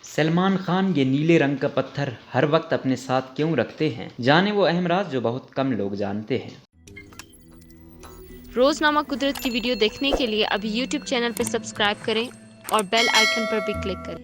سلمان خان یہ نیلے رنگ کا پتھر ہر وقت اپنے ساتھ کیوں رکھتے ہیں؟ جانیں وہ اہم راز جو بہت کم لوگ جانتے ہیں۔ روزنامہ قدرت کی ویڈیو دیکھنے کے لیے ابھی یوٹیوب چینل پر سبسکرائب کریں اور بیل آئیکن پر بھی کلک کریں۔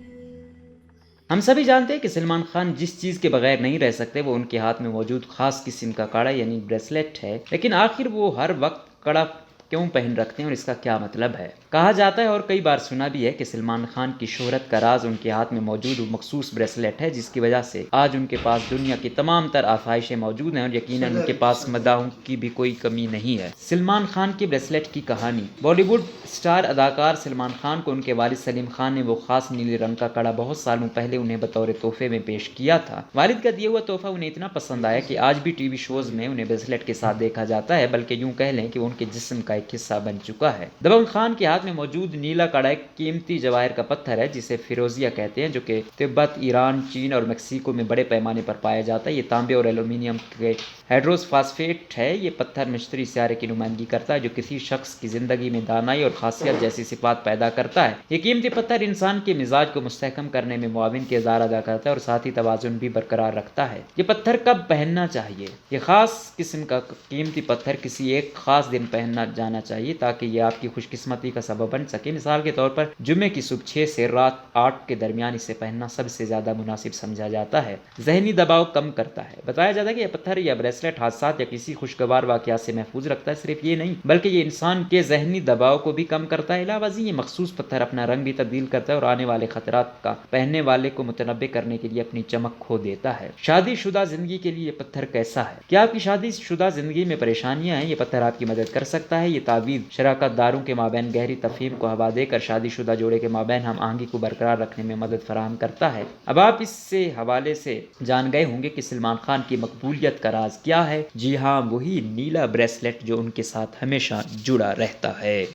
ہم سبھی جانتے ہیں کہ سلمان خان جس چیز کے بغیر نہیں رہ سکتے وہ ان کے ہاتھ میں موجود خاص قسم کا کڑا یعنی بریسلیٹ ہے، لیکن آخر وہ ہر وقت کڑا کیوں پہن رکھتے ہیں اور اس کا کیا مطلب ہے؟ کہا جاتا ہے اور کئی بار سنا بھی ہے کہ سلمان خان کی شہرت کا راز ان کے ہاتھ میں موجود وہ مخصوص بریسلیٹ ہے، جس کی وجہ سے آج ان کے پاس دنیا کی تمام تر آسائشیں موجود ہیں اور یقیناً ان کے پاس مداحوں کی بھی کوئی کمی نہیں ہے۔ سلمان خان کی بریسلیٹ کی کہانی۔ بالی ووڈ اسٹار اداکار سلمان خان کو ان کے والد سلیم خان نے وہ خاص نیلے رنگ کا کڑا بہت سالوں پہلے انہیں بطور تحفے میں پیش کیا تھا۔ والد کا دیا ہوا تحفہ انہیں اتنا پسند آیا کہ آج بھی ٹی وی شوز میں انہیں بریسلیٹ کے ساتھ دیکھا جاتا ہے، بلکہ یوں کہہ لیں کہ وہ ان کے جسم کا ایک حصہ بن چکا ہے۔ دبنگ خان کے ہاتھ میں موجود نیلا کڑا ایک قیمتی جواہر کا پتھر ہے جسے فیروزیہ کہتے ہیں، جو کہ تبت، ایران، چین اور میکسیکو میں بڑے پیمانے پر پایا جاتا ہے۔ یہ تانبے اور ایلومینیم کے ہائیڈروس فاسفیٹ ہے۔ یہ پتھر مشتری سیارے کی نمائندگی کرتا ہے جو کسی شخص کی زندگی میں دانائی اور خاصیت جیسی صفات پیدا کرتا ہے۔ یہ قیمتی پتھر انسان کے مزاج کو مستحکم کرنے میں معاون کردار ادا کرتا ہے اور ساتھ ہی توازن بھی برقرار رکھتا ہے۔ یہ پتھر کب پہننا چاہیے؟ یہ خاص قسم کا قیمتی پتھر کسی ایک خاص دن پہنا جانا چاہیے تاکہ یہ آپ کی خوش قسمتی کا سبب بن سکے۔ مثال کے طور پر جمعے کی صبح 6 سے رات 8 کے درمیان اسے پہننا سب سے زیادہ مناسب سمجھا جاتا ہے۔ ذہنی دباؤ کم کرتا ہے۔ بتایا جاتا ہے کہ یہ پتھر یا بریسلیٹ حادثات یا کسی خوشگوار واقعات سے محفوظ رکھتا ہے۔ صرف یہ نہیں بلکہ یہ انسان کے ذہنی دباؤ کو بھی کم کرتا ہے۔ علاوہ ازیں یہ مخصوص پتھر اپنا رنگ بھی تبدیل کرتا ہے اور آنے والے خطرات کا پہننے والے کو متنبع کرنے کے لیے اپنی چمک کھو دیتا ہے۔ شادی شدہ زندگی کے لیے یہ پتھر کیسا ہے؟ کیا آپ کی شادی شدہ زندگی میں پریشانیاں ہیں؟ یہ پتھر آپ کی مدد کر سکتا ہے۔ یہ تعویذ شراکت داروں کے مابین گہری تفہیم کو ہوا دے کر شادی شدہ جوڑے کے مابین ہم آہنگی کو برقرار رکھنے میں مدد فراہم کرتا ہے۔ اب آپ اس سے حوالے سے جان گئے ہوں گے کہ سلمان خان کی مقبولیت کا راز کیا ہے۔ جی ہاں، وہی نیلا بریسلیٹ جو ان کے ساتھ ہمیشہ جڑا رہتا ہے۔